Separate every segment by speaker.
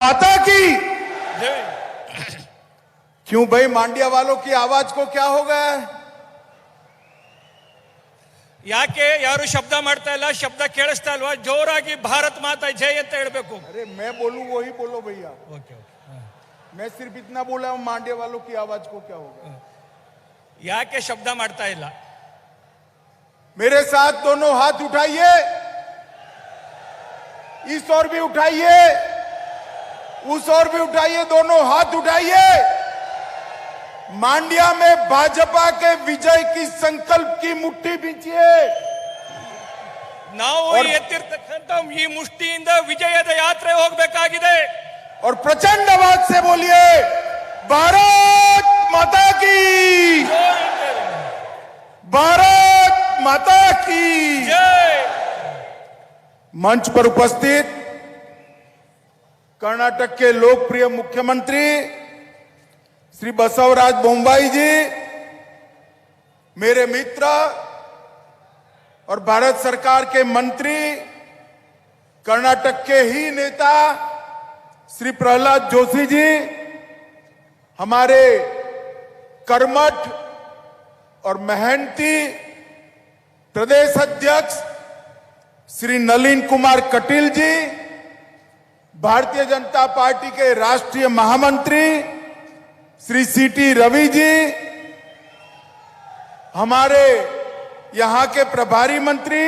Speaker 1: माता की क्यों भाई, मांड्या वालों की आवाज को क्या हो गया है?
Speaker 2: ಯಾಕೆ ಯಾರು ಶಬ್ದ ಮಾಡ್ತಾ ಇಲ್ಲ? ಶಬ್ದ ಕೇಳಿಸ್ತಾ ಇಲ್ವಾ? ಜೋರಾಗಿ ಭಾರತ್ ಮಾತಾ ಜೈ ಅಂತ ಹೇಳಬೇಕು.
Speaker 1: अरे मैं बोलूं वही बोलो भैया.
Speaker 2: Okay okay.
Speaker 1: मैं सिर्फ इतना बोला हूं, मांड्या वालों की आवाज को क्या हो गया?
Speaker 2: ಯಾಕೆ ಶಬ್ದ ಮಾಡ್ತಾ ಇಲ್ಲ?
Speaker 1: मेरे साथ दोनों हाथ उठाइए, इस ओर भी उठाइए, उस ओर भी उठाइए, दोनों हाथ उठाइए. मांड्या में भाजपा के विजय की संकल्प की मुट्ठी बींचिए.
Speaker 2: ನಾವು ಎತ್ತಿರ್ತಕ್ಕಂತ ಈ ಮುಷ್ಟಿಯಿಂದ ವಿಜಯದ ಯಾತ್ರೆ ಹೋಗಬೇಕಾಗಿದೆ.
Speaker 1: और प्रचंड आवाज से बोलिए भारत माता की, भारत माता की
Speaker 2: जय.
Speaker 1: मंच पर उपस्थित कर्नाटक के लोकप्रिय मुख्यमंत्री श्री बसवराज बोम्बाई जी, मेरे मित्र और भारत सरकार के मंत्री, कर्नाटक के ही नेता श्री प्रहलाद जोशी जी, हमारे कर्मठ और मेहनती प्रदेश अध्यक्ष श्री नलिन कुमार कटील जी, भारतीय जनता पार्टी के राष्ट्रीय महामंत्री श्री सीटी रवि जी, हमारे यहां के प्रभारी मंत्री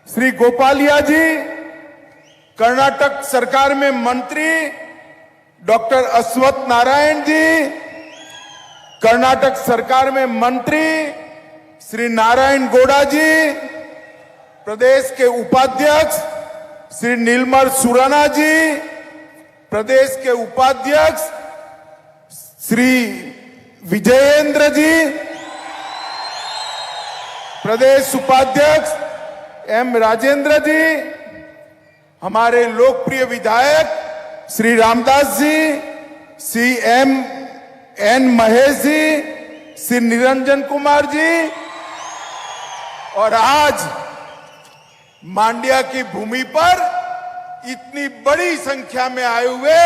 Speaker 1: श्री गोपालिया जी, कर्नाटक सरकार में मंत्री डॉक्टर अश्वत्थ नारायण जी, कर्नाटक सरकार में मंत्री श्री नारायण गौड़ा जी, प्रदेश के उपाध्यक्ष श्री नीलमल सुराना जी, प्रदेश के उपाध्यक्ष श्री विजयेंद्र जी, प्रदेश उपाध्यक्ष एम राजेंद्र जी, हमारे लोकप्रिय विधायक श्री रामदास जी, श्री एम एन महेश जी, श्री निरंजन कुमार जी, और आज मांड्या की भूमि पर इतनी बड़ी संख्या में आए हुए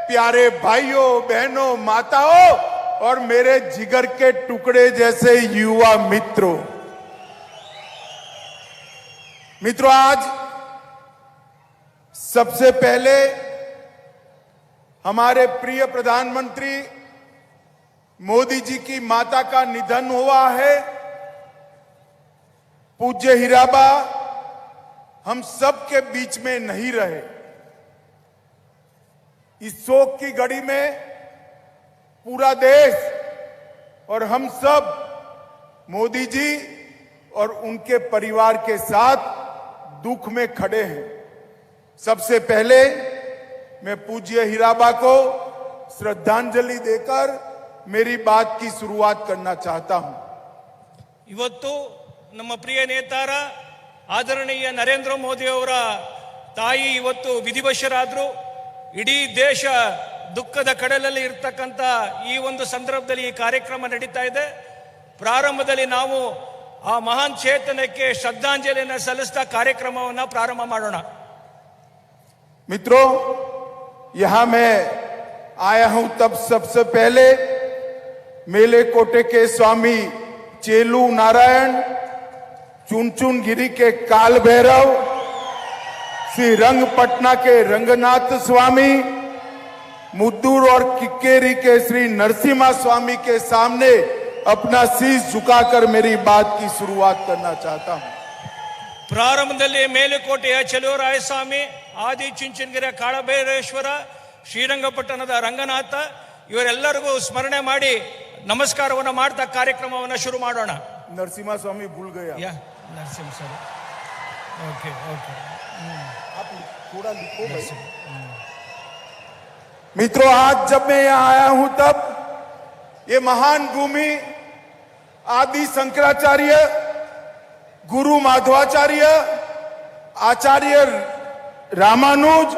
Speaker 1: प्यारे भाइयों बहनों माताओं और मेरे जिगर के टुकड़े जैसे युवा मित्रों, आज सबसे पहले हमारे प्रिय प्रधानमंत्री मोदी जी की माता का निधन हुआ है. पूज्य हीराबा हम सब के बीच में नहीं रहे. इस शोक की घड़ी में पूरा देश और हम सब मोदी जी और उनके परिवार के साथ दुख में खड़े हैं. सबसे पहले मैं पूज्य हीराबा को श्रद्धांजलि देकर मेरी बात की शुरुआत करना चाहता हूं.
Speaker 2: ಇವತ್ತು ನಮ್ಮ ಪ್ರಿಯ ನೇತಾರ ಆದರಣೀಯ ನರೇಂದ್ರ ಮೋದಿ ಅವರ ತಾಯಿ ಇವತ್ತು ವಿಧಿವಶರಾದರು. ಇಡೀ ದೇಶ ದುಃಖದ ಕಡಲಲ್ಲಿ ಇರ್ತಕ್ಕಂಥ ಈ ಒಂದು ಸಂದರ್ಭದಲ್ಲಿ ಈ ಕಾರ್ಯಕ್ರಮ ನಡೀತಾ ಇದೆ. ಪ್ರಾರಂಭದಲ್ಲಿ ನಾವು ಆ ಮಹಾನ್ ಚೇತನಕ್ಕೆ ಶ್ರದ್ಧಾಂಜಲಿಯನ್ನು ಸಲ್ಲಿಸ್ತಾ ಕಾರ್ಯಕ್ರಮವನ್ನು ಪ್ರಾರಂಭ ಮಾಡೋಣ.
Speaker 1: मित्रों, यहां मैं आया हूं तब सबसे पहले मेले कोटे के स्वामी चेलू नारायण, चुनचुन गिरी के काल भैरव, श्री रंगपटना के रंगनाथ स्वामी, मुद्दूर और किक्केरी के श्री नरसिम्हा स्वामी के सामने अपना शीश झुकाकर मेरी बात की शुरुआत करना चाहता हूं.
Speaker 2: ಪ್ರಾರಂಭದಲ್ಲಿ ಮೇಲುಕೋಟೆಯ ಚೆಲುವರಾಯ ಸ್ವಾಮಿ, ಆದಿ ಚುಂಚನಗಿರಿಯ ಕಾಳಭೈರೇಶ್ವರ, ಶ್ರೀರಂಗಪಟ್ಟಣದ ರಂಗನಾಥ ಇವರೆಲ್ಲರಿಗೂ ಸ್ಮರಣೆ ಮಾಡಿ ನಮಸ್ಕಾರವನ್ನು ಮಾಡ್ತಾ ಕಾರ್ಯಕ್ರಮವನ್ನು ಶುರು ಮಾಡೋಣ.
Speaker 1: नरसिम्हा स्वामी भूल गया.
Speaker 2: नरसिंह सर, ओके ओके,
Speaker 1: आप थोड़ा लिखो भाई. मित्रों, आज जब मैं यहां आया हूं तब ये महान भूमि आदि शंकराचार्य, गुरु माधवाचार्य, आचार्य रामानुज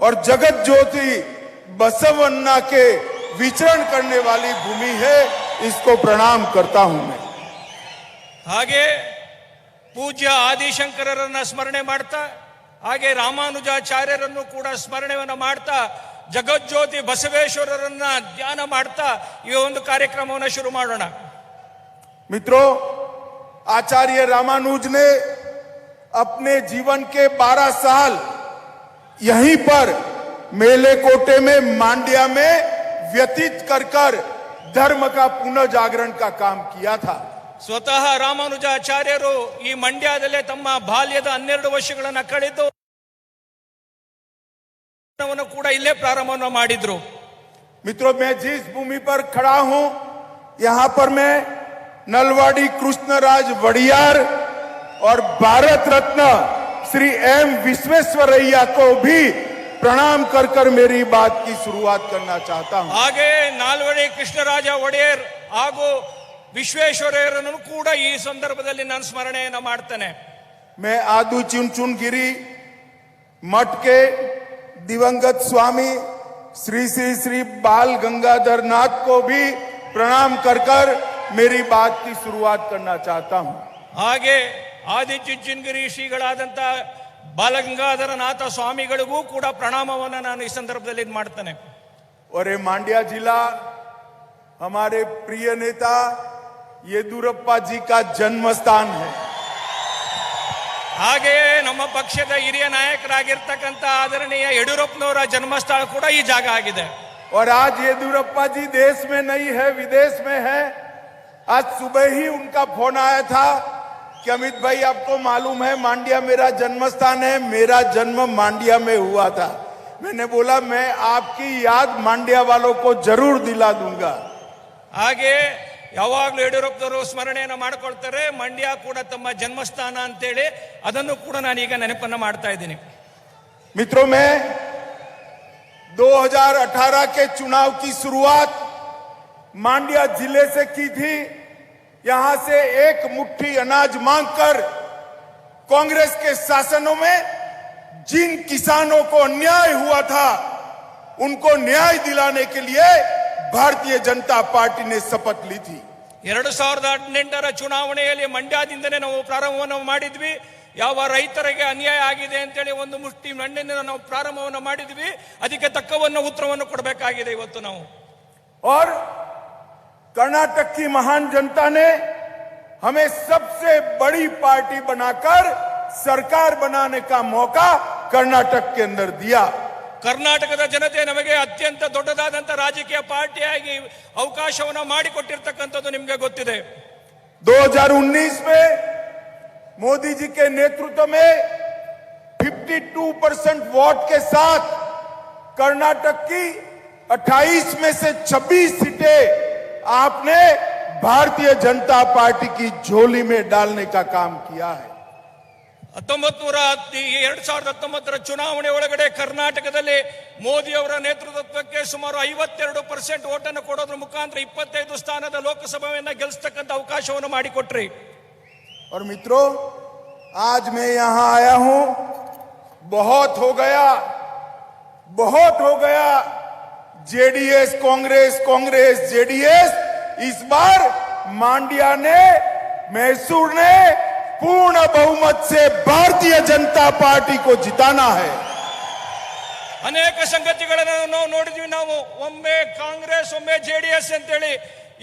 Speaker 1: और जगत ज्योति बसवन्ना के विचरण करने वाली भूमि है. इसको प्रणाम करता हूं मैं.
Speaker 2: ಹಾಗೆ ಪೂಜ್ಯ ಆದಿಶಂಕರರನ್ನ ಸ್ಮರಣೆ ಮಾಡ್ತಾ ಹಾಗೆ ರಾಮಾನುಜಾಚಾರ್ಯರನ್ನು ಕೂಡ ಸ್ಮರಣೆಯನ್ನು ಮಾಡ್ತಾ ಜಗಜ್ಯೋತಿ ಬಸವೇಶ್ವರರನ್ನ ಧ್ಯಾನ ಮಾಡ್ತಾ ಈ ಒಂದು ಕಾರ್ಯಕ್ರಮವನ್ನು ಶುರು ಮಾಡೋಣ.
Speaker 1: मित्रों, आचार्य रामानुज ने अपने जीवन के 12 साल यहीं पर मेलेकोटे में मांड्या में व्यतीत कर धर्म का पुनर्जागरण का काम किया था.
Speaker 2: ಸ್ವತಃ ರಾಮಾನುಜಾಚಾರ್ಯರು ಈ ಮಂಡ್ಯದಲ್ಲೇ ತಮ್ಮ ಬಾಲ್ಯದ 12 ವರ್ಷಗಳನ್ನ ಕಳೆದು ಕೂಡ ಇಲ್ಲೇ ಪ್ರಾರಂಭವನ್ನು ಮಾಡಿದ್ರು.
Speaker 1: मित्रों, मैं जिस भूमि पर खड़ा हूं, यहां पर मैं नलवाड़ी कृष्णराज वड़ियार और भारत रत्न श्री एम विश्वेश्वरैया को भी प्रणाम कर मेरी बात की शुरुआत करना चाहता हूं.
Speaker 2: ಹಾಗೆ ನಾಲ್ವಡಿ ಕೃಷ್ಣರಾಜ ಒಡೆಯರ್ ಹಾಗೂ ವಿಶ್ವೇಶ್ವರಯ್ಯರನ್ನು ಕೂಡ ಈ ಸಂದರ್ಭದಲ್ಲಿ ನಾನು ಸ್ಮರಣೆಯನ್ನು ಮಾಡ್ತೇನೆ.
Speaker 1: मैं आदू चुनचुनगिरी मठ के दिवंगत स्वामी श्री श्री श्री बाल गंगाधर नाथ को भी प्रणाम कर मेरी बात की शुरुआत करना चाहता हूं.
Speaker 2: ಹಾಗೆ ಆದಿಚುಂಚನಗಿರಿ ಶ್ರೀಗಳಾದಂತ ಬಾಲಗಂಗಾಧರ ನಾಥ ಸ್ವಾಮಿಗಳಿಗೂ ಕೂಡ ಪ್ರಣಾಮವನ್ನು ನಾನು ಈ ಸಂದರ್ಭದಲ್ಲಿ ಮಾಡ್ತೇನೆ.
Speaker 1: और ये मांड्या जिला हमारे प्रिय नेता येदुरप्पा जी का जन्म स्थान है.
Speaker 2: ಹಾಗೆಯೇ ನಮ್ಮ ಪಕ್ಷದ ಹಿರಿಯ ನಾಯಕರಾಗಿರ್ತಕ್ಕಂಥ ಆದರಣೀಯ ಯಡಿಯೂರಪ್ಪನವರ ಜನ್ಮಸ್ಥಳ ಕೂಡ ಈ ಜಾಗ ಆಗಿದೆ.
Speaker 1: और आज येदुरप्पा जी देश में नहीं है, विदेश में है. आज सुबह ही उनका फोन आया था कि अमित भाई, आपको मालूम है मांड्या मेरा जन्म स्थान है, मेरा जन्म मांड्या में हुआ था. मैंने बोला मैं आपकी याद मांड्या वालों को जरूर दिला दूंगा.
Speaker 2: ಹಾಗೆ ಯಾವಾಗಲೂ ಯಡಿಯೂರಪ್ಪನವರು ಸ್ಮರಣೆಯನ್ನು ಮಾಡ್ಕೊಳ್ತಾರೆ, ಮಂಡ್ಯ ಕೂಡ ತಮ್ಮ ಜನ್ಮಸ್ಥಾನ ಅಂತೇಳಿ ಅದನ್ನು ಕೂಡ ನಾನೀಗ ನೆನಪನ್ನು ಮಾಡ್ತಾ ಇದ್ದೀನಿ.
Speaker 1: मित्रों, मैं 2018 के चुनाव की शुरुआत मांड्या जिले से की थी. यहां से एक मुट्ठी अनाज मांगकर कांग्रेस के शासनों में जिन किसानों को अन्याय हुआ था उनको न्याय दिलाने के लिए भारतीय जनता पार्टी ने शपथ ली थी.
Speaker 2: 2018ರ ಚುನಾವಣೆಯಲ್ಲಿ ಮಂಡ್ಯದಿಂದನೇ ನಾವು ಪ್ರಾರಂಭವನ್ನು ಮಾಡಿದ್ವಿ. ಯಾವ ರೈತರಿಗೆ ಅನ್ಯಾಯ ಆಗಿದೆ ಅಂತೇಳಿ ಒಂದು ಮುಷ್ಟಿ ಮಣ್ಣಿನಿಂದ ನಾವು ಪ್ರಾರಂಭವನ್ನು ಮಾಡಿದ್ವಿ. ಅದಕ್ಕೆ ತಕ್ಕವನ್ನು ಉತ್ತರವನ್ನು ಕೊಡಬೇಕಾಗಿದೆ ಇವತ್ತು ನಾವು.
Speaker 1: और कर्नाटक की महान जनता ने हमें सबसे बड़ी पार्टी बनाकर सरकार बनाने का मौका कर्नाटक के अंदर दिया.
Speaker 2: ಕರ್ನಾಟಕದ ಜನತೆ ನಮಗೆ ಅತ್ಯಂತ ದೊಡ್ಡದಾದಂತ ರಾಜಕೀಯ ಪಾರ್ಟಿಯಾಗಿ ಅವಕಾಶವನ್ನು ಮಾಡಿಕೊಟ್ಟಿರ್ತಕ್ಕಂಥದ್ದು ನಿಮಗೆ ಗೊತ್ತಿದೆ.
Speaker 1: 2019 में मोदी जी के नेतृत्व में 52% वोट के साथ कर्नाटक की 28 में से 26 सीटें आपने भारतीय जनता पार्टी की झोली में डालने का काम किया है.
Speaker 2: 2019ರ ಚುನಾವಣೆ ಒಳಗಡೆ ಕರ್ನಾಟಕದಲ್ಲಿ ಮೋದಿ ಅವರ ನೇತೃತ್ವಕ್ಕೆ ಸುಮಾರು 52% ಓಟನ್ನು ಕೊಡೋದ್ರ ಮುಖಾಂತರ 25 ಸ್ಥಾನದ ಲೋಕಸಭೆಯನ್ನ ಗೆಲ್ಲಿಸತಕ್ಕಂತ ಅವಕಾಶವನ್ನು ಮಾಡಿಕೊಟ್ರಿ.
Speaker 1: और मित्रों, आज मैं यहां आया हूं, बहुत हो गया जेडीएस कांग्रेस, कांग्रेस जेडीएस. इस बार मांड्या ने, मैसूर ने पूर्ण बहुमत से भारतीय जनता पार्टी को जिताना है.
Speaker 2: ಅನೇಕ ಸಂಗತಿಗಳನ್ನು ನಾವು ನೋಡಿದ್ವಿ. ನಾವು ಒಮ್ಮೆ ಕಾಂಗ್ರೆಸ್ ಒಮ್ಮೆ ಜೆಡಿಎಸ್ ಅಂತೇಳಿ,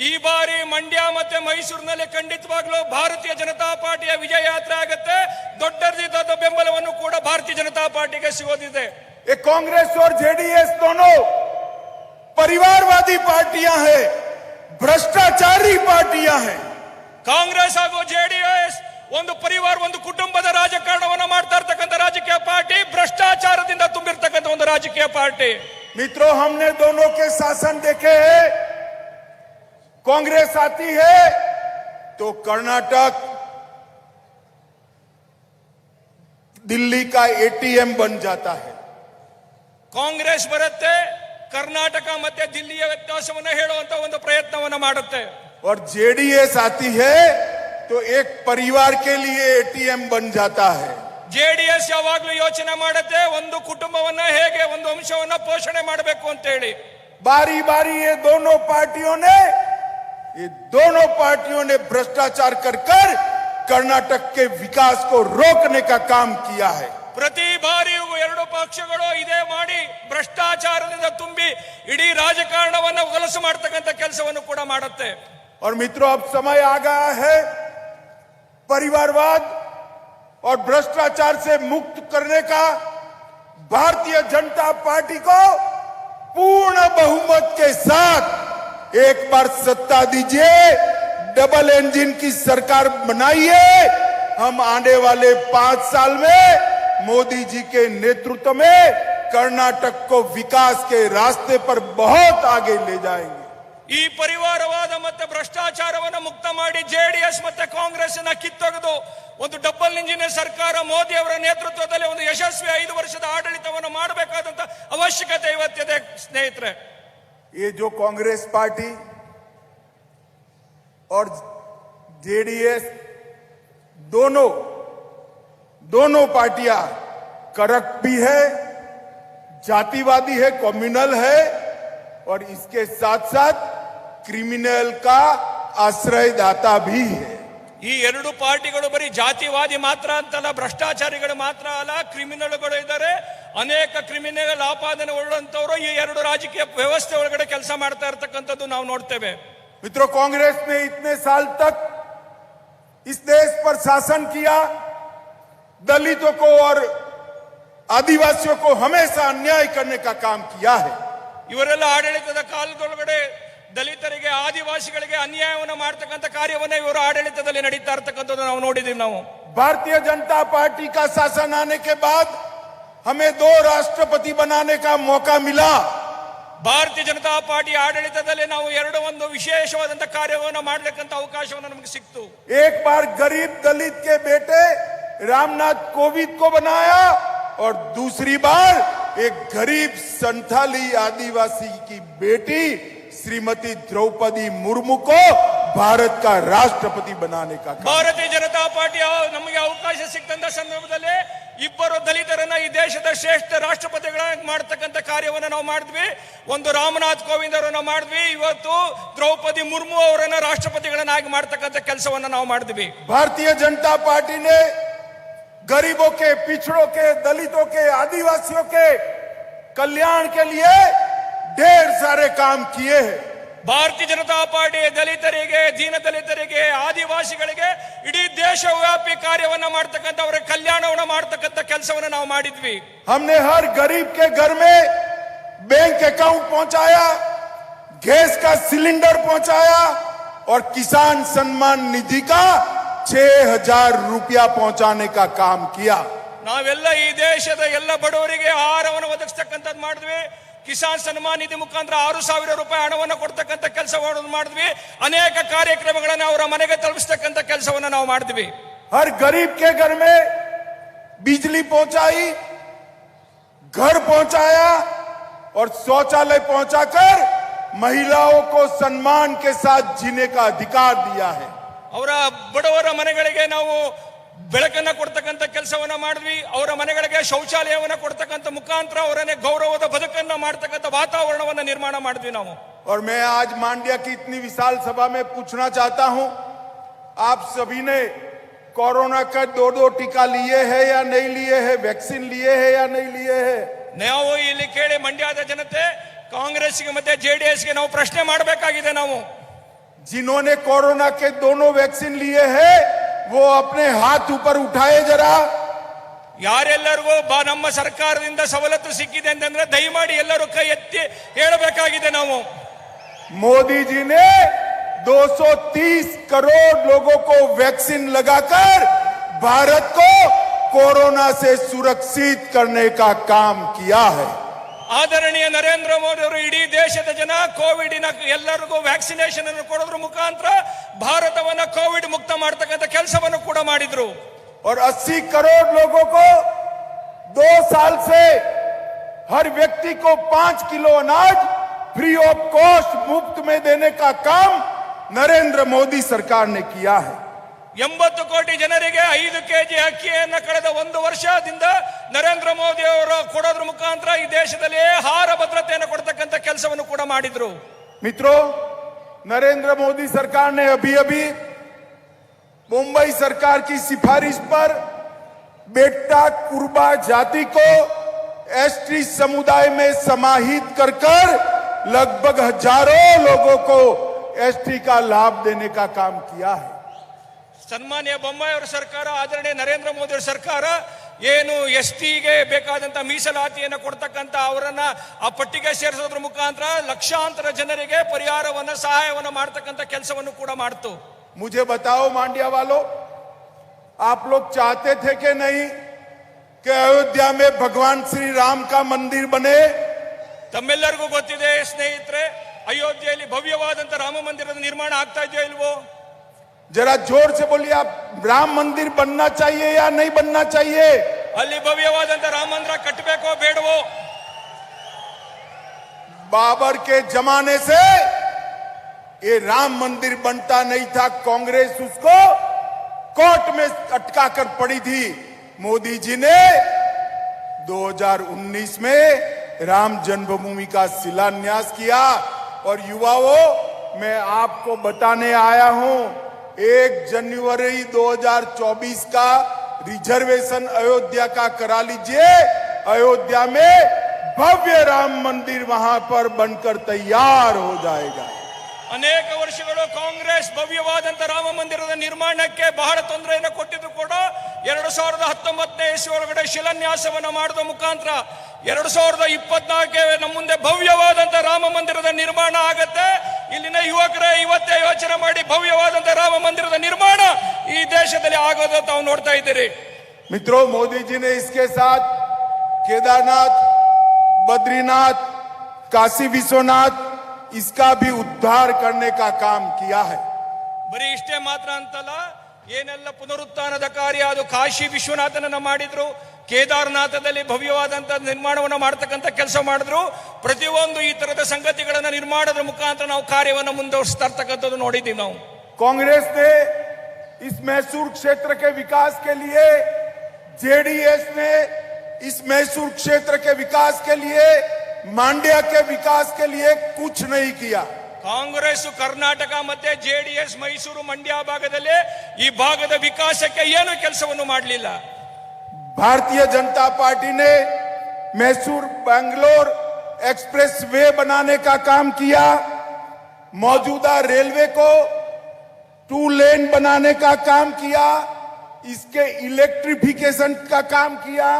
Speaker 2: ಈ ಬಾರಿ ಮಂಡ್ಯ ಮತ್ತೆ ಮೈಸೂರಿನಲ್ಲಿ ಖಂಡಿತವಾಗ್ಲೂ ಭಾರತೀಯ ಜನತಾ ಪಾರ್ಟಿಯ ವಿಜಯ ಯಾತ್ರೆ ಆಗುತ್ತೆ. ದೊಡ್ಡ ರೀತಿಯಾದ ಬೆಂಬಲವನ್ನು ಕೂಡ ಭಾರತೀಯ ಜನತಾ ಪಾರ್ಟಿಗೆ ಸಿಗೋದಿದೆ.
Speaker 1: ये कांग्रेस और जेडीएस दोनों परिवारवादी पार्टियां हैं, भ्रष्टाचारी पार्टियां हैं.
Speaker 2: ಕಾಂಗ್ರೆಸ್ ಹಾಗೂ ಜೆಡಿಎಸ್ ಒಂದು ಪರಿವಾರ, ಒಂದು ಕುಟುಂಬದ ರಾಜಕಾರಣವನ್ನು ಮಾಡ್ತಾ ಇರ್ತಕ್ಕಂಥ ರಾಜಕೀಯ ಪಾರ್ಟಿ, ಭ್ರಷ್ಟಾಚಾರದಿಂದ ತುಂಬಿರ್ತಕ್ಕಂಥ ಒಂದು ರಾಜಕೀಯ ಪಾರ್ಟಿ.
Speaker 1: मित्रों, हमने दोनों के शासन देखे हैं. कांग्रेस आती है तो कर्नाटक दिल्ली का एटीएम बन जाता है.
Speaker 2: ಕಾಂಗ್ರೆಸ್ ಬರುತ್ತೆ, ಕರ್ನಾಟಕ ಮತ್ತೆ ದಿಲ್ಲಿಯ ವ್ಯತ್ಯಾಸವನ್ನು ಹೇಳುವಂತ ಒಂದು ಪ್ರಯತ್ನವನ್ನು ಮಾಡುತ್ತೆ.
Speaker 1: और जेडीएस आती है तो एक परिवार के लिए एटीएम बन जाता है.
Speaker 2: ಜೆಡಿಎಸ್ ಯಾವಾಗಲೂ ಯೋಚನೆ ಮಾಡುತ್ತೆ ಒಂದು ಕುಟುಂಬವನ್ನ ಹೇಗೆ ಒಂದು ವಂಶವನ್ನ ಪೋಷಣೆ ಮಾಡಬೇಕು ಅಂತ ಹೇಳಿ.
Speaker 1: बारी बारी ये दोनों पार्टियों ने भ्रष्टाचार कर कर्नाटक के विकास को रोकने का काम किया है.
Speaker 2: ಪ್ರತಿ ಬಾರಿಯೂ ಎರಡು ಪಕ್ಷಗಳು ಇದೇ ಮಾಡಿ ಭ್ರಷ್ಟಾಚಾರದಿಂದ ತುಂಬಿ ಇಡೀ ರಾಜಕಾರಣವನ್ನು ಹೊಲಸು ಮಾಡತಕ್ಕಂಥ ಕೆಲಸವನ್ನು ಕೂಡ ಮಾಡುತ್ತೆ.
Speaker 1: और मित्रों, अब समय आ गया है परिवारवाद और भ्रष्टाचार से मुक्त करने का। भारतीय जनता पार्टी को पूर्ण बहुमत के साथ एक बार सत्ता दीजिए, डबल इंजन की सरकार बनाइए। हम आने वाले 5 साल में मोदी जी के नेतृत्व में कर्नाटक को विकास के रास्ते पर बहुत आगे ले जाएंगे।
Speaker 2: ಈ ಪರಿವಾರವಾದ ಮತ್ತೆ ಭ್ರಷ್ಟಾಚಾರವನ್ನು ಮುಕ್ತ ಮಾಡಿ ಜೆಡಿಎಸ್ ಮತ್ತೆ ಕಾಂಗ್ರೆಸ್ ಕಿತ್ತೊಗೆದು ಒಂದು ಡಬಲ್ ಇಂಜಿನ್ ಸರ್ಕಾರ ಮೋದಿ ಅವರ ನೇತೃತ್ವದಲ್ಲಿ ಒಂದು ಯಶಸ್ವಿ 5 ವರ್ಷದ ಆಡಳಿತವನ್ನು ಮಾಡಬೇಕಾದಂತ ಅವಶ್ಯಕತೆ ಇವತ್ತಿದೆ ಸ್ನೇಹಿತರೆ.
Speaker 1: ये जो कांग्रेस पार्टी और जेडीएस दोनों पार्टियां करप्ट भी है, जातिवादी है, कम्युनल है और इसके साथ साथ क्रिमिनल का आश्रयदाता भी है।
Speaker 2: ಈ ಎರಡು ಪಾರ್ಟಿಗಳು ಬರೀ ಜಾತಿವಾದಿ ಮಾತ್ರ ಅಂತಲ್ಲ, ಭ್ರಷ್ಟಾಚಾರಿಗಳು ಮಾತ್ರ ಅಲ್ಲ, ಕ್ರಿಮಿನಲ್ಗಳು ಇದ್ದಾರೆ. ಅನೇಕ ಕ್ರಿಮಿನಲ್ ಆಪಾದನೆ ಉಳ್ಳಂತವರು ಈ ಎರಡು ರಾಜಕೀಯ ವ್ಯವಸ್ಥೆ ಒಳಗಡೆ ಕೆಲಸ ಮಾಡ್ತಾ ಇರತಕ್ಕಂಥದ್ದು ನಾವು ನೋಡ್ತೇವೆ.
Speaker 1: मित्रों, कांग्रेस ने इतने साल तक इस देश पर शासन किया, दलितों को और आदिवासियों को हमेशा अन्याय करने का काम किया है।
Speaker 2: ಇವರೆಲ್ಲ ಆಡಳಿತದ ಕಾಲದೊಳಗಡೆ ದಲಿತರಿಗೆ ಆದಿವಾಸಿಗಳಿಗೆ ಅನ್ಯಾಯವನ್ನು ಮಾಡತಕ್ಕಂಥ ಕಾರ್ಯವನ್ನು ಇವರು ಆಡಳಿತದಲ್ಲಿ ನಡೀತಾ ಇರತಕ್ಕಂಥದ್ದು ನಾವು ನೋಡಿದೀವಿ. ನಾವು
Speaker 1: भारतीय जनता पार्टी का शासन आने के बाद हमें 2 राष्ट्रपति बनाने का मौका मिला।
Speaker 2: ಭಾರತೀಯ ಜನತಾ ಪಾರ್ಟಿ ಆಡಳಿತದಲ್ಲಿ ನಾವು ಒಂದು ವಿಶೇಷವಾದಂತಹ ಕಾರ್ಯವನ್ನು ಮಾಡಲಿಕ್ಕಂತ ಅವಕಾಶವನ್ನು ನಮಗೆ ಸಿಕ್ತು.
Speaker 1: एक बार गरीब दलित के बेटे रामनाथ कोविंद को बनाया और दूसरी बार एक गरीब संथाली आदिवासी की बेटी श्रीमती द्रौपदी मुर्मू को भारत का राष्ट्रपति बनाने का काम।
Speaker 2: ಭಾರತೀಯ ಜನತಾ ಪಾರ್ಟಿ ನಮಗೆ ಅವಕಾಶ ಸಿಕ್ಕಂತ ಸಂದರ್ಭದಲ್ಲಿ ಇಬ್ಬರು ದಲಿತರನ್ನ ಈ ದೇಶದ ಶ್ರೇಷ್ಠ ರಾಷ್ಟ್ರಪತಿಗಳಾಗಿ ಮಾಡತಕ್ಕಂತ ಕಾರ್ಯವನ್ನು ನಾವು ಮಾಡಿದ್ವಿ. ಒಂದು ರಾಮನಾಥ್ ಕೋವಿಂದ್ ಅವರನ್ನ ಮಾಡಿದ್ವಿ, ಇವತ್ತು ದ್ರೌಪದಿ ಮುರ್ಮು ಅವರನ್ನ ರಾಷ್ಟ್ರಪತಿಗಳನ್ನಾಗಿ ಮಾಡತಕ್ಕಂತ ಕೆಲಸವನ್ನು ನಾವು ಮಾಡಿದ್ವಿ.
Speaker 1: भारतीय जनता पार्टी ने गरीबों के, पिछड़ों के, दलितों के, आदिवासियों के कल्याण के लिए ढेर सारे काम किए हैं।
Speaker 2: ಭಾರತೀಯ ಜನತಾ ಪಾರ್ಟಿ ದಲಿತರಿಗೆ, ದೀನ ದಲಿತರಿಗೆ, ಆದಿವಾಸಿಗಳಿಗೆ ಇಡೀ ದೇಶವ್ಯಾಪಿ ಕಾರ್ಯವನ್ನ ಮಾಡತಕ್ಕಂತ ಅವರ ಕಲ್ಯಾಣವನ್ನ ಮಾಡತಕ್ಕಂತ ಕೆಲಸವನ್ನ ನಾವು ಮಾಡಿದ್ವಿ.
Speaker 1: हमने हर गरीब के घर में बैंक अकाउंट पहुंचाया, गैस का सिलेंडर पहुंचाया और किसान सम्मान निधि का 6000 रुपया पहुंचाने का काम किया।
Speaker 2: ನಾವೆಲ್ಲ ಈ ದೇಶದ ಎಲ್ಲ ಬಡವರಿಗೆ ಆಹಾರವನ್ನು ಒದಗಿಸ್ತಕ್ಕಂಥದ್ದು ಮಾಡಿದ್ವಿ. ಕಿಸಾನ್ ಸನ್ಮಾನ್ ನಿಧಿ ಮುಖಾಂತರ 6000 ರೂಪಾಯಿ ಹಣವನ್ನು ಕೊಡ್ತಕ್ಕಂಥ ಕೆಲಸವನ್ನು ಮಾಡಿದ್ವಿ. ಅನೇಕ ಕಾರ್ಯಕ್ರಮಗಳನ್ನು ಅವರ ಮನೆಗೆ ತಲುಪಿಸ್ತಕ್ಕಂಥ ಕೆಲಸವನ್ನು ನಾವು ಮಾಡಿದ್ವಿ.
Speaker 1: हर गरीब के घर में बिजली पहुंचाई, घर पहुंचाया और शौचालय पहुंचाकर महिलाओं को सम्मान के साथ जीने का अधिकार दिया है।
Speaker 2: ಅವರ ಬಡವರ ಮನೆಗಳಿಗೆ ನಾವು ಬೆಳಕನ್ನ ಕೊಡ್ತಕ್ಕಂಥ ಕೆಲಸವನ್ನ ಮಾಡಿದ್ವಿ. ಅವರ ಮನೆಗಳಿಗೆ ಶೌಚಾಲಯವನ್ನ ಕೊಡ್ತಕ್ಕಂಥ ಮುಖಾಂತರ ಅವರನ್ನೇ ಗೌರವದ ಬದುಕನ್ನ ಮಾಡ್ತಕ್ಕಂಥ ವಾತಾವರಣವನ್ನ ನಿರ್ಮಾಣ ಮಾಡಿದ್ವಿ ನಾವು.
Speaker 1: और मैं आज मांड्या की इतनी विशाल सभा में पूछना चाहता हूं, आप सभी ने कोरोना का 2 टीका लिए हैं या नहीं लिए हैं, वैक्सीन लिए हैं या नहीं लिए हैं?
Speaker 2: ನಾವು ಇಲ್ಲಿ ಕೇಳಿ ಮಂಡ್ಯದ ಜನತೆ, ಕಾಂಗ್ರೆಸ್ಗೆ ಮತ್ತೆ ಜೆಡಿಎಸ್ಗೆ ನಾವು ಪ್ರಶ್ನೆ ಮಾಡಬೇಕಾಗಿದೆ. ನಾವು
Speaker 1: जिन्होंने कोरोना के 2 वैक्सीन लिए हैं वो अपने हाथ ऊपर उठाए जरा।
Speaker 2: ಯಾರೆಲ್ಲರಿಗೂ ನಮ್ಮ ಸರ್ಕಾರದಿಂದ ಸವಲತ್ತು ಸಿಕ್ಕಿದೆ ಅಂತಂದ್ರೆ ದಯಮಾಡಿ ಎಲ್ಲರೂ ಕೈ ಎತ್ತಿ ಹೇಳಬೇಕಾಗಿದೆ. ನಾವು
Speaker 1: मोदी जी ने 230 करोड़ लोगों को वैक्सीन लगाकर भारत को कोरोना से सुरक्षित करने का काम किया है।
Speaker 2: ಆದರಣೀಯ ನರೇಂದ್ರ ಮೋದಿ ಅವರು ಇಡೀ ದೇಶದ ಜನ ಕೋವಿಡ್ ಎಲ್ಲರಿಗೂ ವ್ಯಾಕ್ಸಿನೇಷನ್ ಅನ್ನು ಕೊಡೋದ್ರ ಮುಖಾಂತರ ಭಾರತವನ್ನ ಕೋವಿಡ್ ಮುಕ್ತ ಮಾಡತಕ್ಕಂಥ ಕೆಲಸವನ್ನು ಕೂಡ ಮಾಡಿದ್ರು.
Speaker 1: और 80 करोड़ लोगों को 2 साल से हर व्यक्ति को 5 किलो अनाज फ्री ऑफ कॉस्ट मुफ्त में देने का काम नरेंद्र मोदी सरकार ने किया है।
Speaker 2: 80 ಕೋಟಿ ಜನರಿಗೆ 5 ಕೆಜಿ ಅಕ್ಕಿಯನ್ನು ಕಳೆದ 1 ವರ್ಷದಿಂದ ನರೇಂದ್ರ ಮೋದಿ ಅವರು ಕೊಡೋದ್ರ ಮುಖಾಂತರ ಈ ದೇಶದಲ್ಲಿ ಆಹಾರ ಭದ್ರತೆಯನ್ನು ಕೊಡ್ತಕ್ಕಂಥ ಕೆಲಸವನ್ನು ಕೂಡ ಮಾಡಿದ್ರು.
Speaker 1: मित्रों, नरेंद्र मोदी सरकार ने अभी मुंबई सरकार की सिफारिश पर बेट्टा कुर्बा जाति को एसटी समुदाय में समाहित कर लगभग हजारों लोगों को एसटी का लाभ देने का काम किया है।
Speaker 2: ಸನ್ಮಾನ್ಯ ಬೊಮ್ಮಾಯಿ ಅವರ ಸರ್ಕಾರ, ಆದರಣೀಯ ನರೇಂದ್ರ ಮೋದಿ ಅವರ ಸರ್ಕಾರ ಏನು ಎಸ್ಟಿಗೆ ಬೇಕಾದಂತ ಮೀಸಲಾತಿಯನ್ನು ಕೊಡ್ತಕ್ಕಂತ ಅವರನ್ನ ಆ ಪಟ್ಟಿಗೆ ಸೇರಿಸೋದ್ರ ಮುಖಾಂತರ ಲಕ್ಷಾಂತರ ಜನರಿಗೆ ಪರಿಹಾರವನ್ನ ಸಹಾಯವನ್ನ ಮಾಡತಕ್ಕಂತ ಕೆಲಸವನ್ನು ಕೂಡ ಮಾಡ್ತು।
Speaker 1: मुझे बताओ मांड्या वालों, आप लोग चाहते थे कि नहीं कि अयोध्या में भगवान श्री राम का मंदिर बने?
Speaker 2: ತಮ್ಮೆಲ್ಲರಿಗೂ ಗೊತ್ತಿದೆ ಸ್ನೇಹಿತರೆ, ಅಯೋಧ್ಯೆಯಲ್ಲಿ ಭವ್ಯವಾದಂತ ರಾಮ ಮಂದಿರದ ನಿರ್ಮಾಣ ಆಗ್ತಾ ಇದೆಯೋ ಇಲ್ವೋ?
Speaker 1: जरा जोर से बोलिए, आप राम मंदिर बनना चाहिए या नहीं बनना चाहिए?
Speaker 2: ಅಲ್ಲಿ ಭವ್ಯವಾದಂತ ರಾಮ ಮಂದಿರ ಕಟ್ಟಬೇಕೋ ಬೇಡವೋ?
Speaker 1: बाबर के जमाने से ये राम मंदिर बनता नहीं था। कांग्रेस उसको कोर्ट में अटका कर पड़ी थी। मोदी जी ने 2019 में राम जन्मभूमि का शिलान्यास किया। और युवाओं, मैं आपको बताने आया हूं, 1 जनवरी 2024 का रिजर्वेशन अयोध्या का करा लीजिए। अयोध्या में भव्य राम मंदिर वहां पर बनकर तैयार हो जाएगा।
Speaker 2: ಅನೇಕ ವರ್ಷಗಳು ಕಾಂಗ್ರೆಸ್ ಭವ್ಯವಾದಂತ ರಾಮ ಮಂದಿರದ ನಿರ್ಮಾಣಕ್ಕೆ ಬಹಳ ತೊಂದರೆಯನ್ನು ಕೊಟ್ಟಿದ್ರು ಕೂಡ 2019ನೇ ಇಸ್ವಿ ಒಳಗಡೆ ಶಿಲಾನ್ಯಾಸವನ್ನ ಮಾಡುವ ಮುಖಾಂತರ 2024ಕ್ಕೆ ನಮ್ಮ ಮುಂದೆ ಭವ್ಯವಾದಂತ ರಾಮ ಮಂದಿರದ ನಿರ್ಮಾಣ ಆಗತ್ತೆ। ಇಲ್ಲಿನ ಯುವಕರೇ ಇವತ್ತೇ ಯೋಚನೆ ಮಾಡಿ, ಭವ್ಯವಾದಂತ ರಾಮ ಮಂದಿರದ ನಿರ್ಮಾಣ ಈ ದೇಶದಲ್ಲಿ ಆಗೋದು ತಾವು ನೋಡ್ತಾ ಇದ್ದೀರಿ।
Speaker 1: मित्रों, मोदी जी ने इसके साथ केदारनाथ, बद्रीनाथ, काशी विश्वनाथ, इसका भी उद्धार करने का काम किया है।
Speaker 2: ಬರೀ ಇಷ್ಟೇ ಮಾತ್ರ ಅಂತಲ್ಲ, ಏನೆಲ್ಲ ಪುನರುತ್ಥಾನದ ಕಾರ್ಯ ಅದು ಕಾಶಿ ವಿಶ್ವನಾಥನನ್ನ ಮಾಡಿದ್ರು, ಕೇದಾರನಾಥದಲ್ಲಿ ಭವ್ಯವಾದಂತ ನಿರ್ಮಾಣವನ್ನು ಮಾಡತಕ್ಕಂತ ಕೆಲಸ ಮಾಡಿದ್ರು। ಪ್ರತಿಯೊಂದು ಈ ತರದ ಸಂಗತಿಗಳನ್ನ ನಿರ್ಮಾಣದ ಮುಖಾಂತರ ನಾವು ಕಾರ್ಯವನ್ನು ಮುಂದುವರಿಸ್ತಾ ಇರ್ತಕ್ಕಂಥದ್ದು ನೋಡಿದ್ದೀವಿ ನಾವು।
Speaker 1: कांग्रेस ने इस मैसूर क्षेत्र के विकास के लिए, जेडीएस ने इस मैसूर क्षेत्र के विकास के लिए, मांड्या के विकास के लिए कुछ नहीं किया।
Speaker 2: ಕಾಂಗ್ರೆಸ್ ಕರ್ನಾಟಕ ಮತ್ತೆ ಜೆಡಿಎಸ್ ಮೈಸೂರು ಮಂಡ್ಯ ಭಾಗದಲ್ಲಿ ಈ ಭಾಗದ ವಿಕಾಸಕ್ಕೆ ಏನು ಕೆಲಸವನ್ನು ಮಾಡಲಿಲ್ಲ।
Speaker 1: भारतीय जनता पार्टी ने मैसूर बेंगलोर एक्सप्रेस वे बनाने का काम किया। मौजूदा रेलवे को 2 लेन बनाने का काम किया। इसके इलेक्ट्रिफिकेशन का काम किया।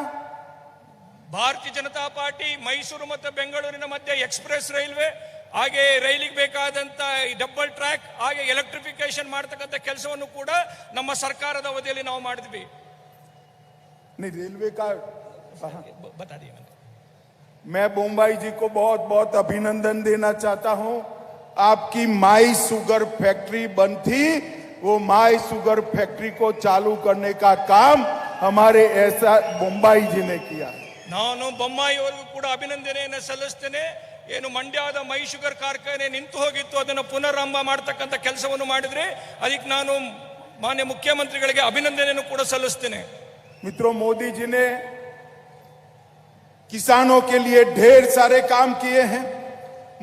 Speaker 2: ಭಾರತೀಯ ಜನತಾ ಪಾರ್ಟಿ ಮೈಸೂರು ಮತ್ತು ಬೆಂಗಳೂರಿನ ಮಧ್ಯೆ ಎಕ್ಸ್ಪ್ರೆಸ್ ರೈಲ್ವೆ, ಹಾಗೆ ರೈಲಿಗೆ ಬೇಕಾದಂತ ಡಬಲ್ ಟ್ರ್ಯಾಕ್, ಹಾಗೆ ಎಲೆಕ್ಟ್ರಿಫಿಕೇಶನ್ ಮಾಡತಕ್ಕಂತ ಕೆಲಸವನ್ನು ಕೂಡ ನಮ್ಮ ಸರ್ಕಾರದ ಅವಧಿಯಲ್ಲಿ ನಾವು ಮಾಡಿದ್ವಿ।
Speaker 1: नहीं, रेलवे का
Speaker 2: बता दिए मैंने।
Speaker 1: मैं बोम्बाई जी को बहुत बहुत अभिनंदन देना चाहता हूं। आपकी माई शुगर फैक्ट्री बंद थी, वो माई शुगर फैक्ट्री को चालू करने का काम हमारे ऐसा बोम्बाई जी ने किया।
Speaker 2: ನಾನು ಬೊಮ್ಮಾಯಿ ಅವರಿಗೂ ಕೂಡ ಅಭಿನಂದನೆಯನ್ನು ಸಲ್ಲಿಸ್ತೇನೆ। ಏನು ಮಂಡ್ಯದ ಮೈ ಶುಗರ್ ಕಾರ್ಖಾನೆ ನಿಂತು ಹೋಗಿತ್ತು, ಅದನ್ನು ಪುನರಾರಂಭ ಮಾಡತಕ್ಕಂತ ಕೆಲಸವನ್ನು ಮಾಡಿದ್ರೆ ಅದಕ್ಕೆ ನಾನು ಮಾನ್ಯ ಮುಖ್ಯಮಂತ್ರಿಗಳಿಗೆ ಅಭಿನಂದನೆಯನ್ನು ಕೂಡ ಸಲ್ಲಿಸ್ತೇನೆ।
Speaker 1: मित्रों, मोदी जी ने किसानों के लिए ढेर सारे काम किए हैं।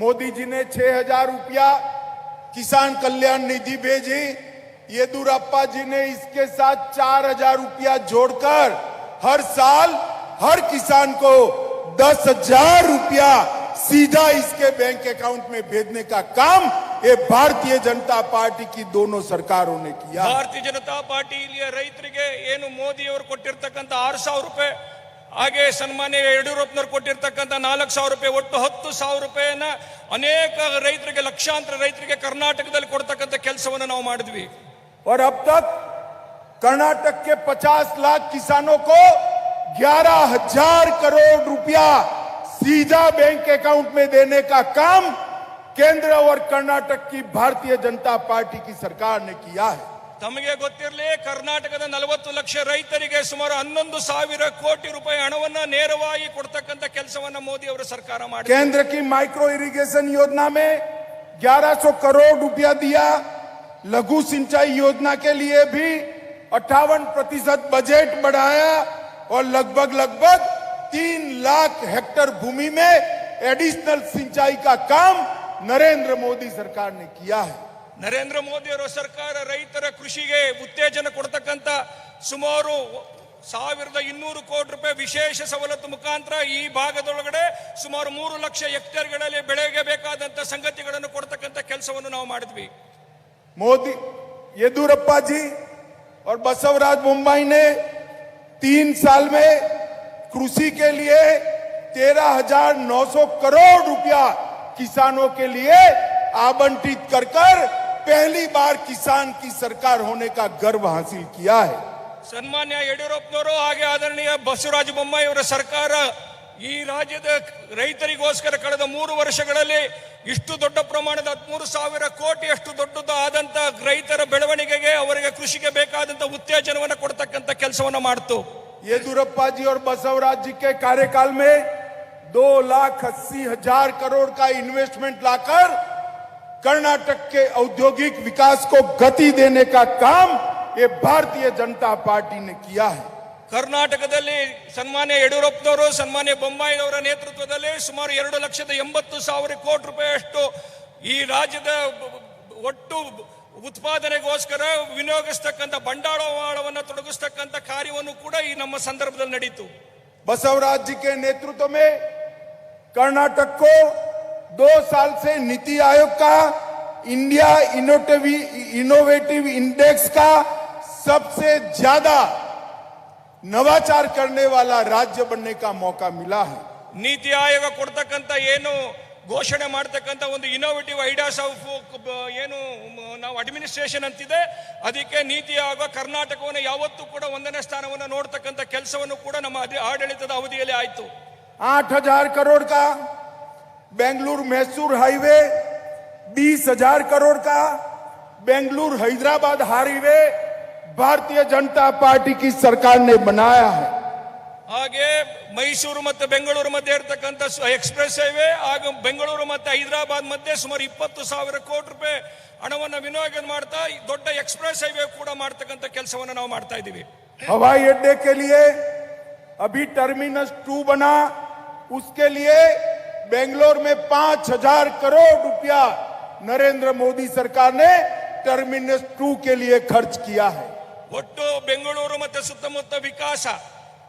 Speaker 1: मोदी जी ने 6000 रुपया किसान कल्याण निधि भेजी। येदुरप्पा जी ने इसके साथ 4000 रुपया जोड़कर हर साल हर किसान को 10,000 रुपया सीधा इसके बैंक अकाउंट में भेजने का काम ये भारतीय जनता पार्टी की दोनों सरकारों ने किया।
Speaker 2: ಭಾರತೀಯ ಜನತಾ ಪಾರ್ಟಿ ಇಲ್ಲಿಯ ರೈತರಿಗೆ ಏನು ಮೋದಿ ಅವರು ಕೊಟ್ಟಿರ್ತಕ್ಕಂಥ 6000 ರೂಪಾಯಿ, ಹಾಗೆ ಸನ್ಮಾನ್ಯ ಯಡಿಯೂರಪ್ಪನವರು ಕೊಟ್ಟಿರ್ತಕ್ಕಂಥ 4000 ರೂಪಾಯಿ, ಒಟ್ಟು 10,000 ರೂಪಾಯಿಯನ್ನ ಅನೇಕ ರೈತರಿಗೆ, ಲಕ್ಷಾಂತರ ರೈತರಿಗೆ ಕರ್ನಾಟಕದಲ್ಲಿ ಕೊಡ್ತಕ್ಕಂಥ ಕೆಲಸವನ್ನು ನಾವು ಮಾಡಿದ್ವಿ।
Speaker 1: और अब तक कर्नाटक के 50 लाख किसानों को 11,000 करोड़ रुपया सीधा बैंक अकाउंट में देने का काम केंद्र और कर्नाटक की भारतीय जनता पार्टी की सरकार ने किया है।
Speaker 2: ತಮಗೆ ಗೊತ್ತಿರಲಿ, ಕರ್ನಾಟಕದ 40 ಲಕ್ಷ ರೈತರಿಗೆ ಸುಮಾರು 11,000 ಕೋಟಿ ರೂಪಾಯಿ ಹಣವನ್ನ ನೇರವಾಗಿ ಕೊಡ್ತಕ್ಕಂತ ಕೆಲಸವನ್ನ ಮೋದಿ ಅವರ ಸರ್ಕಾರ ಮಾಡಿದೆ।
Speaker 1: केंद्र की माइक्रो इरिगेशन योजना में 1100 करोड़ रुपया दिया। लघु सिंचाई योजना के लिए भी 58% बजट बढ़ाया और लगभग 3 लाख हेक्टेयर भूमि में एडिशनल सिंचाई का काम नरेंद्र मोदी सरकार ने किया है।
Speaker 2: ನರೇಂದ್ರ ಮೋದಿ ಅವರ ಸರ್ಕಾರ ರೈತರ ಕೃಷಿಗೆ ಉತ್ತೇಜನ ಕೊಡ್ತಕ್ಕಂತ ಸುಮಾರು 1200 ಕೋಟಿ ರೂಪಾಯಿ ವಿಶೇಷ ಸವಲತ್ತು ಮುಖಾಂತರ ಈ ಭಾಗದೊಳಗಡೆ ಸುಮಾರು 3 ಲಕ್ಷ ಹೆಕ್ಟೇರ್ಗಳಲ್ಲಿ ಬೆಳೆಗೆ ಬೇಕಾದಂತ ಸಂಗತಿಗಳನ್ನು ಕೊಡ್ತಕ್ಕಂಥ ಕೆಲಸವನ್ನು ನಾವು ಮಾಡಿದ್ವಿ.
Speaker 1: मोदी येदुरप्पा जी और बसवराज बोम्मई ने 3 साल में कृषि के लिए 13,900 करोड़ रुपया किसानों के लिए आवंटित कर पहली बार किसान की सरकार होने का गर्व हासिल किया है.
Speaker 2: ಸನ್ಮಾನ್ಯ ಯಡಿಯೂರಪ್ಪನವರು ಹಾಗೆ ಆದರಣೀಯ ಬಸವರಾಜ ಬೊಮ್ಮಾಯಿ ಅವರ ಸರ್ಕಾರ ಈ ರಾಜ್ಯದ ರೈತರಿಗೋಸ್ಕರ ಕಳೆದ 3 ವರ್ಷಗಳಲ್ಲಿ ಇಷ್ಟು ದೊಡ್ಡ ಪ್ರಮಾಣದ 13,000 ಕೋಟಿ ಅಷ್ಟು ದೊಡ್ಡದು ಆದಂತ ರೈತರ ಬೆಳವಣಿಗೆಗೆ ಅವರಿಗೆ ಕೃಷಿಗೆ ಬೇಕಾದಂತ ಉತ್ತೇಜನವನ್ನು ಕೊಡ್ತಕ್ಕಂಥ ಕೆಲಸವನ್ನು ಮಾಡಿತು.
Speaker 1: येदुरप्पा जी और बसवराज जी के कार्यकाल में 2,80,000 करोड़ का इन्वेस्टमेंट लाकर कर्नाटक के औद्योगिक विकास को गति देने का काम ये भारतीय जनता पार्टी ने किया है.
Speaker 2: ಕರ್ನಾಟಕದಲ್ಲಿ ಸನ್ಮಾನ್ಯ ಯಡಿಯೂರಪ್ಪನವರು ಸನ್ಮಾನ್ಯ ಬೊಮ್ಮಾಯಿ ಅವರ ನೇತೃತ್ವದಲ್ಲಿ ಸುಮಾರು 2,80,000 ಕೋಟಿ ರೂಪಾಯಿಯಷ್ಟು ಈ ರಾಜ್ಯದ ಒಟ್ಟು ಉತ್ಪಾದನೆಗೋಸ್ಕರ ವಿನಿಯೋಗಿಸ್ತಕ್ಕಂಥ ಬಂಡವಾಳವನ್ನು ತೊಡಗಿಸ್ತಕ್ಕಂಥ ಕಾರ್ಯವನ್ನು ಕೂಡ ಈ ನಮ್ಮ ಸಂದರ್ಭದಲ್ಲಿ ನಡೆಯಿತು.
Speaker 1: बसवराज जी के नेतृत्व में कर्नाटक को 2 साल से नीति आयोग का इंडिया इनोवेटिव इंडेक्स का सबसे ज्यादा नवाचार करने वाला राज्य बनने का मौका मिला है.
Speaker 2: ನೀತಿ ಆಯೋಗ ಕೊಡ್ತಕ್ಕಂಥ ಏನು ಘೋಷಣೆ ಮಾಡತಕ್ಕಂಥ ಒಂದು ಇನೋವೇಟಿವ್ ಐಡಿಯಾಸ್ ಆಫ್ ಏನು ನಾವು ಅಡ್ಮಿನಿಸ್ಟ್ರೇಷನ್ ಅಂತಿದೆ, ಅದಕ್ಕೆ ನೀತಿ ಆಯೋಗ ಕರ್ನಾಟಕವನ್ನು ಯಾವತ್ತೂ ಕೂಡ 1ನೇ ಸ್ಥಾನವನ್ನು ನೋಡ್ತಕ್ಕಂಥ ಕೆಲಸವನ್ನು ಕೂಡ ನಮ್ಮ ಆಡಳಿತದ ಅವಧಿಯಲ್ಲಿ ಆಯಿತು.
Speaker 1: 8,000 करोड़ का बेंगलुरु मैसूर हाईवे, 20,000 करोड़ का बेंगलुरु हैदराबाद हाईवे भारतीय जनता पार्टी की सरकार ने बनाया है.
Speaker 2: ಹಾಗೆ ಮೈಸೂರು ಮತ್ತು ಬೆಂಗಳೂರು ಮಧ್ಯೆ ಇರತಕ್ಕಂಥ ಎಕ್ಸ್ಪ್ರೆಸ್ ಹೈವೇ ಹಾಗೂ ಬೆಂಗಳೂರು ಮತ್ತು ಹೈದರಾಬಾದ್ ಮಧ್ಯೆ ಸುಮಾರು 20,000 ಕೋಟಿ ರೂಪಾಯಿ ಹಣವನ್ನು ವಿನಿಯೋಗ ಮಾಡ್ತಾ ದೊಡ್ಡ ಎಕ್ಸ್ಪ್ರೆಸ್ ಹೈವೇ ಕೂಡ ಮಾಡ್ತಕ್ಕಂಥ ಕೆಲಸವನ್ನು ನಾವು ಮಾಡ್ತಾ ಇದ್ದೀವಿ.
Speaker 1: हवाई अड्डे के लिए अभी टर्मिनस 2 बना, उसके लिए बेंगलोर में 5,000 करोड़ रुपया नरेंद्र मोदी सरकार ने टर्मिनस 2 के लिए खर्च किया है.
Speaker 2: ಒಟ್ಟು ಬೆಂಗಳೂರು ಮತ್ತು ಸುತ್ತಮುತ್ತ ವಿಕಾಸ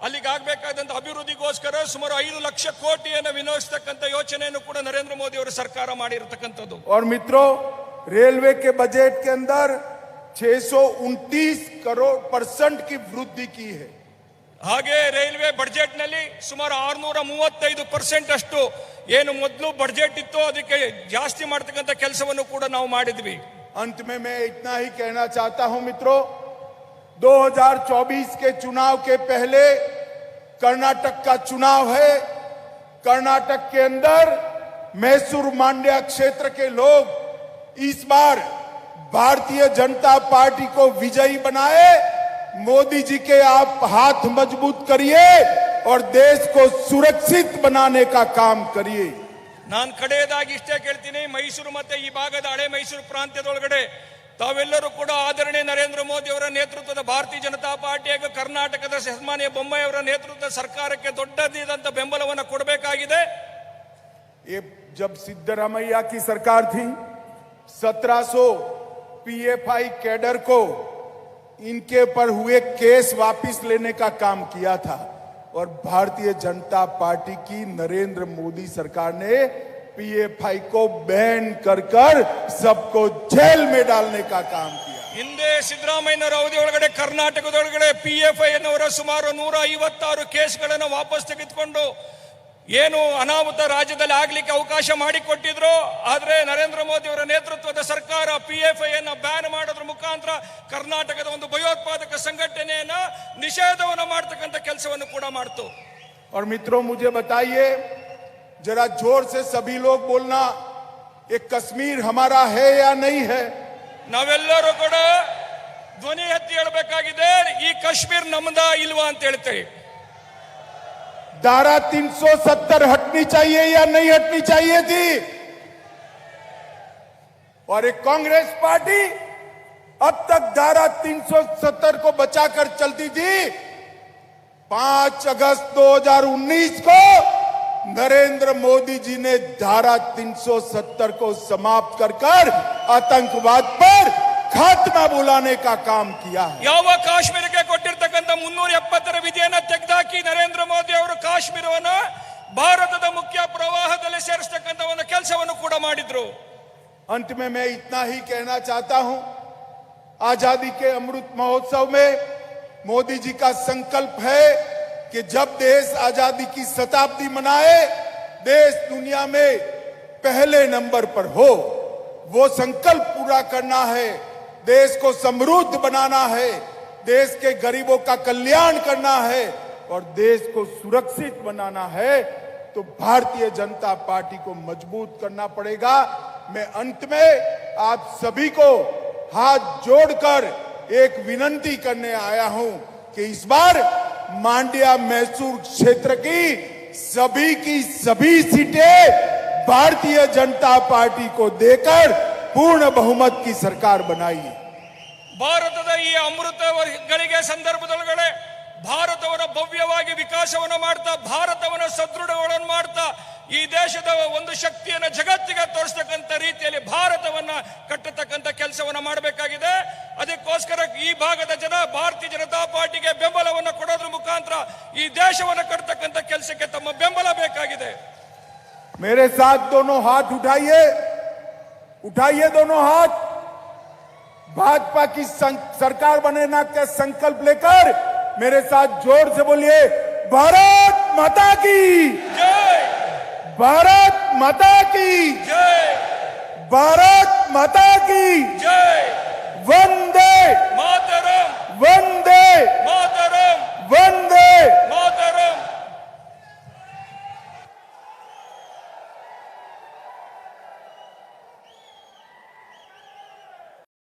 Speaker 2: ಅಲ್ಲಿಗೆ ಆಗಬೇಕಾದಂತ ಅಭಿವೃದ್ಧಿಗೋಸ್ಕರ ಸುಮಾರು 5 ಲಕ್ಷ ಕೋಟಿಯನ್ನು ವಿನಿಯೋಗಿಸತಕ್ಕಂಥ ಯೋಜನೆಯನ್ನು ಕೂಡ ನರೇಂದ್ರ ಮೋದಿ ಅವರ ಸರ್ಕಾರ ಮಾಡಿರತಕ್ಕಂಥದ್ದು.
Speaker 1: और मित्रों, रेलवे के बजट के अंदर 629 करोड़% की वृद्धि की है.
Speaker 2: ಹಾಗೆ ರೈಲ್ವೆ ಬಜೆಟ್ ನಲ್ಲಿ ಸುಮಾರು 635% ಅಷ್ಟು ಏನು ಮೊದಲು ಬಜೆಟ್ ಇತ್ತು ಅದಕ್ಕೆ ಜಾಸ್ತಿ ಮಾಡತಕ್ಕಂಥ ಕೆಲಸವನ್ನು ಕೂಡ ನಾವು ಮಾಡಿದ್ವಿ.
Speaker 1: अंत में मैं इतना ही कहना चाहता हूं मित्रों, 2024 के चुनाव के पहले कर्नाटक का चुनाव है. कर्नाटक के अंदर मैसूर मांड्या क्षेत्र के लोग इस बार भारतीय जनता पार्टी को विजयी बनाए. मोदी जी के आप हाथ मजबूत करिए और देश को सुरक्षित बनाने का काम करिए.
Speaker 2: ನಾನು ಕಡೆಯದಾಗಿ ಇಷ್ಟೇ ಕೇಳ್ತೀನಿ, ಮೈಸೂರು ಮತ್ತೆ ಈ ಭಾಗದ ಹಳೆ ಮೈಸೂರು ಪ್ರಾಂತ್ಯದೊಳಗಡೆ ತಾವೆಲ್ಲರೂ ಕೂಡ ಆದರಣೀಯ ನರೇಂದ್ರ ಮೋದಿ ಅವರ ನೇತೃತ್ವದ ಭಾರತೀಯ ಜನತಾ ಪಾರ್ಟಿ ಹಾಗೂ ಕರ್ನಾಟಕದ ಸನ್ಮಾನ್ಯ ಬೊಮ್ಮಾಯಿ ಅವರ ನೇತೃತ್ವದ ಸರ್ಕಾರಕ್ಕೆ ದೊಡ್ಡದಾದಂತ ಬೆಂಬಲವನ್ನು ಕೊಡಬೇಕಾಗಿದೆ.
Speaker 1: ये जब सिद्धरामैया की सरकार थी, 1700 पीएफआई कैडर को इनके ऊपर हुए केस वापस लेने का काम किया था और भारतीय जनता पार्टी की नरेंद्र मोदी सरकार ने पीएफआई को बैन कर सबको जेल में डालने का काम किया.
Speaker 2: ಹಿಂದೆ ಸಿದ್ದರಾಮಯ್ಯನವರ ಅವಧಿಯೊಳಗಡೆ ಕರ್ನಾಟಕದೊಳಗಡೆ PFI ಅನ್ನೋರ ಸುಮಾರು 156 ಕೇಸ್ಗಳನ್ನು ವಾಪಸ್ ತೆಗೆದುಕೊಂಡು ಏನು ಅನಾಹುತ ರಾಜ್ಯದಲ್ಲಿ ಆಗ್ಲಿಕ್ಕೆ ಅವಕಾಶ ಮಾಡಿಕೊಟ್ಟಿದ್ರು. ಆದ್ರೆ ನರೇಂದ್ರ ಮೋದಿ ಅವರ ನೇತೃತ್ವದ ಸರ್ಕಾರ PFI ಅನ್ನು ಬ್ಯಾನ್ ಮಾಡೋದ್ರ ಮುಖಾಂತರ ಕರ್ನಾಟಕದ ಒಂದು ಭಯೋತ್ಪಾದಕ ಸಂಘಟನೆಯನ್ನ ನಿಷೇಧವನ್ನು ಮಾಡತಕ್ಕಂಥ ಕೆಲಸವನ್ನು ಕೂಡ ಮಾಡ್ತು.
Speaker 1: और मित्रों, मुझे बताइए, जरा जोर से सभी लोग बोलना, ये कश्मीर हमारा है या नहीं है?
Speaker 2: ನಾವೆಲ್ಲರೂ ಕೂಡ ಧ್ವನಿ ಎತ್ತಿ ಹೇಳಬೇಕಾಗಿದೆ, ಈ ಕಾಶ್ಮೀರ ನಮ್ಮದ ಇಲ್ವಾ ಅಂತ ಹೇಳ್ತೇವೆ.
Speaker 1: धारा 370 हटनी चाहिए या नहीं हटनी चाहिए थी? और एक कांग्रेस पार्टी अब तक धारा 370 को बचाकर चलती थी. 5 अगस्त 2019 को नरेंद्र मोदी जी ने धारा 370 को समाप्त कर आतंकवाद पर खात्मा बुलाने का काम किया है.
Speaker 2: ಯಾವ ಕಾಶ್ಮೀರಕ್ಕೆ ಕೊಟ್ಟಿರ್ತಕ್ಕಂಥ ಇರ್ತಕ್ಕಂಥ 370ರ ವಿಧಿಯನ್ನ ತೆಗೆದುಹಾಕಿ ನರೇಂದ್ರ ಮೋದಿ ಅವರು ಕಾಶ್ಮೀರವನ್ನು ಭಾರತದ ಮುಖ್ಯ ಪ್ರವಾಹದಲ್ಲಿ ಸೇರಿಸತಕ್ಕಂಥ ಒಂದು ಕೆಲಸವನ್ನು ಕೂಡ ಮಾಡಿದ್ರು.
Speaker 1: अंत में मैं इतना ही कहना चाहता हूं, आजादी के अमृत महोत्सव में मोदी जी का संकल्प है कि जब देश आजादी की शताब्दी मनाए, देश दुनिया में पहले नंबर पर हो। वो संकल्प पूरा करना है, देश को समृद्ध बनाना है, देश के गरीबों का कल्याण करना है और देश को सुरक्षित बनाना है, तो भारतीय जनता पार्टी को मजबूत करना पड़ेगा। मैं अंत में आप सभी को हाथ जोड़कर एक विनती करने आया हूं कि इस बार मांड्या मैसूर क्षेत्र की सभी सीटें भारतीय जनता पार्टी को देकर पूर्ण बहुमत की सरकार बनाइए।
Speaker 2: ಭಾರತದ ಈ ಅಮೃತ ಗಳಿಗೆ ಸಂದರ್ಭದೊಳಗಡೆ ಭಾರತವನ್ನ ಭವ್ಯವಾಗಿ ವಿಕಾಸವನ್ನು ಮಾಡ್ತಾ, ಭಾರತವನ್ನ ಸದೃಢಗಳನ್ನು ಮಾಡ್ತಾ, ಈ ದೇಶದ ಒಂದು ಶಕ್ತಿಯನ್ನು ಜಗತ್ತಿಗೆ ತೋರಿಸತಕ್ಕಂಥ ರೀತಿಯಲ್ಲಿ ಭಾರತವನ್ನ ಕಟ್ಟತಕ್ಕಂಥ ಕೆಲಸವನ್ನ ಮಾಡಬೇಕಾಗಿದೆ. ಅದಕ್ಕೋಸ್ಕರ ಈ ಭಾಗದ ಜನ ಭಾರತೀಯ ಜನತಾ ಪಾರ್ಟಿಗೆ ಬೆಂಬಲವನ್ನು ಕೊಡೋದ್ರ ಮುಖಾಂತರ ಈ ದೇಶವನ್ನು ಕಟ್ಟತಕ್ಕಂಥ ಕೆಲಸಕ್ಕೆ ತಮ್ಮ ಬೆಂಬಲ ಬೇಕಾಗಿದೆ.
Speaker 1: मेरे साथ दोनों हाथ उठाइए, उठाइए दोनों हाथ। भाजपा की सरकार बनने का संकल्प लेकर मेरे साथ जोर से बोलिए, भारत माता की
Speaker 2: जय,
Speaker 1: भारत माता की
Speaker 2: जय,
Speaker 1: भारत माता की
Speaker 2: जय,
Speaker 1: वंदे